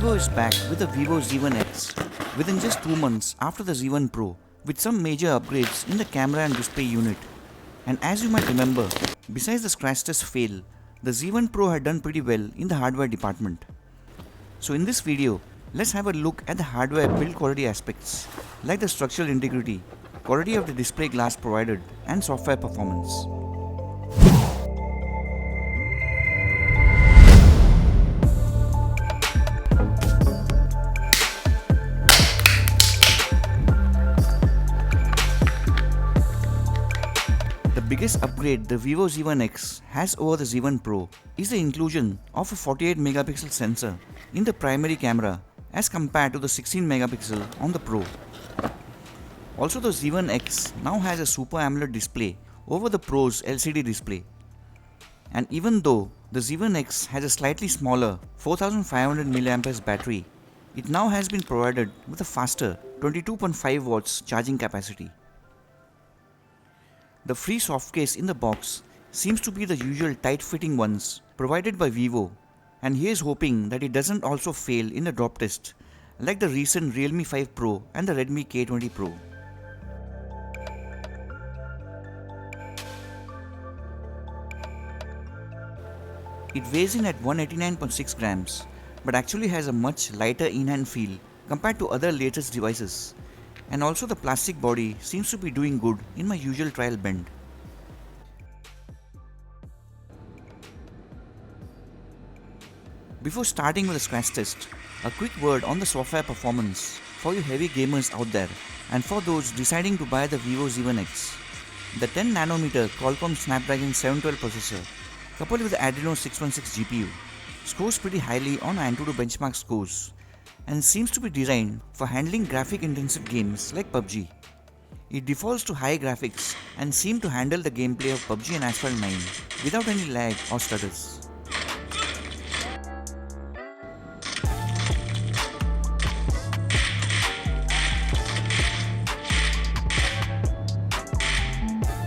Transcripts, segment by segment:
Vivo is back with the Vivo Z1x within just 2 months after the Z1 Pro with some major upgrades in the camera and display unit. And as you might remember, besides the scratch test fail, the Z1 Pro had done pretty well in the hardware department. So in this video, let's have a look at the hardware build quality aspects like the structural integrity, quality of the display glass provided and software performance. The biggest upgrade the Vivo Z1x has over the Z1 Pro is the inclusion of a 48 megapixel sensor in the primary camera as compared to the 16 megapixel on the Pro. Also, the Z1x now has a Super AMOLED display over the Pro's LCD display. And even though the Z1x has a slightly smaller 4500 mAh battery, it now has been provided with a faster 22.5 watts charging capacity. The free soft case in the box seems to be the usual tight-fitting ones provided by Vivo, and here's hoping that it doesn't also fail in the drop test like the recent Realme 5 Pro and the Redmi K20 Pro. It weighs in at 189.6 grams but actually has a much lighter in-hand feel compared to other latest devices. And also the plastic body seems to be doing good in my usual trial bend. Before starting with the scratch test, a quick word on the software performance for you heavy gamers out there and for those deciding to buy the Vivo Z1x. The 10nm Qualcomm Snapdragon 712 processor coupled with the Adreno 616 GPU scores pretty highly on Antutu benchmark scores and seems to be designed for handling graphic-intensive games like PUBG. It defaults to high graphics and seems to handle the gameplay of PUBG and Asphalt 9 without any lag or stutters.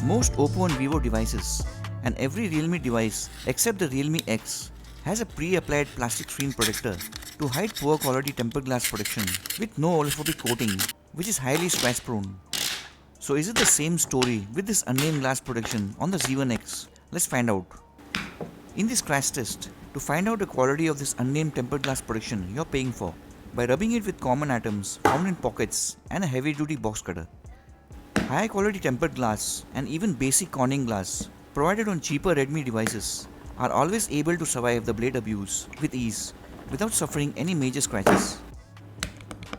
Most Oppo and Vivo devices and every Realme device except the Realme X has a pre-applied plastic screen protector to hide poor quality tempered glass protection with no oleophobic coating, which is highly scratch prone. So is it the same story with this unnamed glass protection on the Z1x? Let's find out. In this scratch test, to find out the quality of this unnamed tempered glass protection you're paying for by rubbing it with common atoms found in pockets and a heavy duty box cutter. High quality tempered glass and even basic Corning glass provided on cheaper Redmi devices are always able to survive the blade abuse with ease without suffering any major scratches.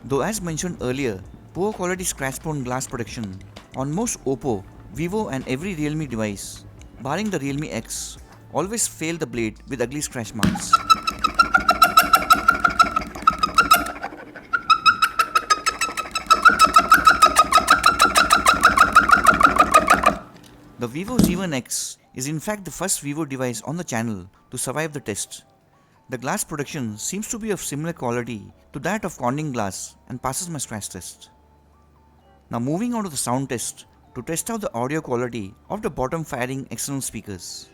Though as mentioned earlier, poor quality scratch prone glass protection on most Oppo, Vivo and every Realme device, barring the Realme X, always fail the blade with ugly scratch marks. The Vivo Z1x is in fact the first Vivo device on the channel to survive the test. The glass protection seems to be of similar quality to that of Corning glass and passes my scratch test. Now moving on to the sound test to test out the audio quality of the bottom firing external speakers.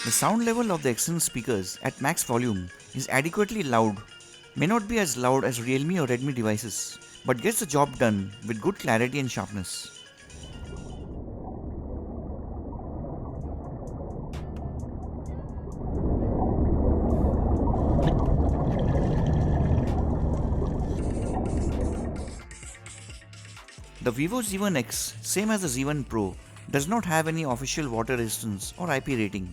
The sound level of the external speakers at max volume is adequately loud, may not be as loud as Realme or Redmi devices, but gets the job done with good clarity and sharpness. The Vivo Z1x, same as the Z1 Pro, does not have any official water resistance or IP rating,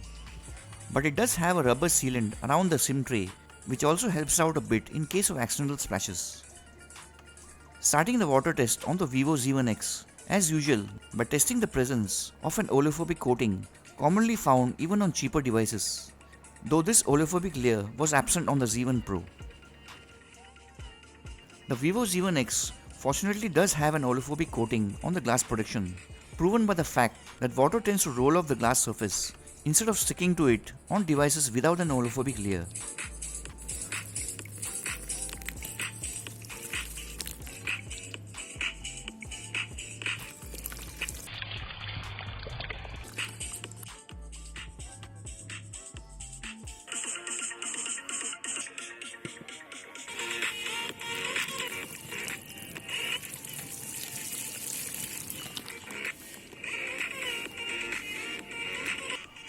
but it does have a rubber sealant around the SIM tray, which also helps out a bit in case of accidental splashes. Starting the water test on the Vivo Z1x, as usual, by testing the presence of an oleophobic coating commonly found even on cheaper devices, though this oleophobic layer was absent on the Z1 Pro. The Vivo Z1x fortunately does have an oleophobic coating on the glass protection, proven by the fact that water tends to roll off the glass surface instead of sticking to it on devices without an oleophobic layer.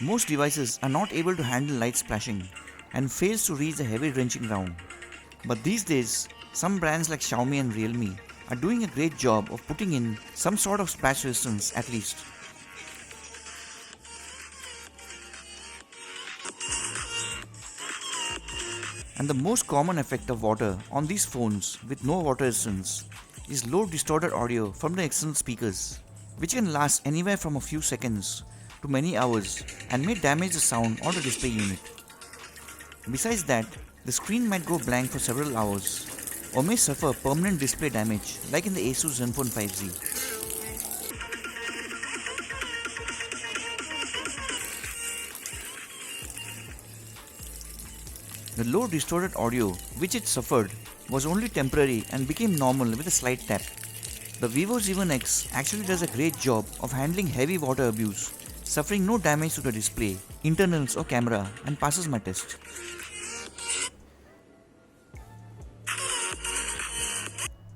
Most devices are not able to handle light splashing and fails to reach the heavy drenching round. But these days, some brands like Xiaomi and Realme are doing a great job of putting in some sort of splash resistance at least. And the most common effect of water on these phones with no water resistance is low distorted audio from the external speakers, which can last anywhere from a few seconds to many hours and may damage the sound on the display unit. Besides that, the screen might go blank for several hours or may suffer permanent display damage like in the Asus Zenfone 5Z. The low distorted audio which it suffered was only temporary and became normal with a slight tap. The Vivo Z1x actually does a great job of handling heavy water abuse, suffering no damage to the display, internals or camera, and passes my test.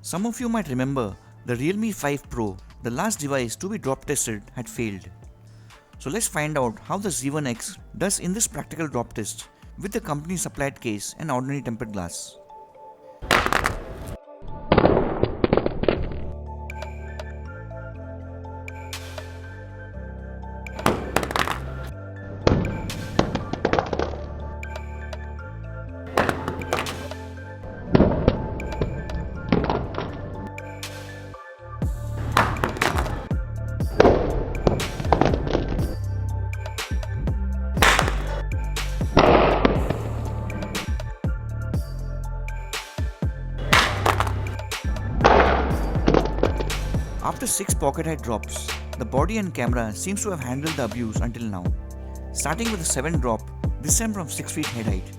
Some of you might remember the Realme 5 Pro, the last device to be drop tested, had failed. So let's find out how the Z1x does in this practical drop test with the company supplied case and ordinary tempered glass. After 6 pocket height drops, the body and camera seems to have handled the abuse until now. Starting with a 7 drop, this time from 6 feet head height.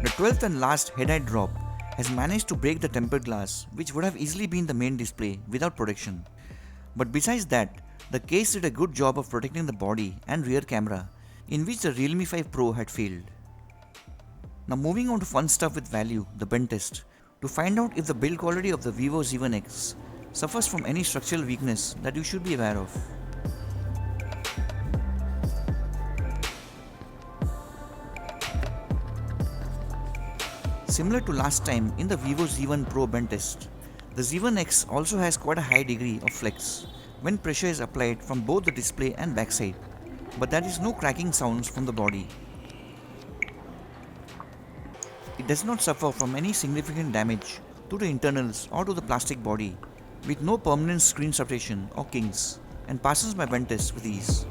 The 12th and last head-height drop has managed to break the tempered glass, which would have easily been the main display without protection. But besides that, the case did a good job of protecting the body and rear camera, in which the Realme 5 Pro had failed. Now moving on to fun stuff with value, the bend test, to find out if the build quality of the Vivo Z1x suffers from any structural weakness that you should be aware of. Similar to last time in the Vivo Z1 Pro bend test, the Z1x also has quite a high degree of flex when pressure is applied from both the display and backside, but there is no cracking sounds from the body. It does not suffer from any significant damage to the internals or to the plastic body with no permanent screen separation or kinks, and passes my pen test with ease.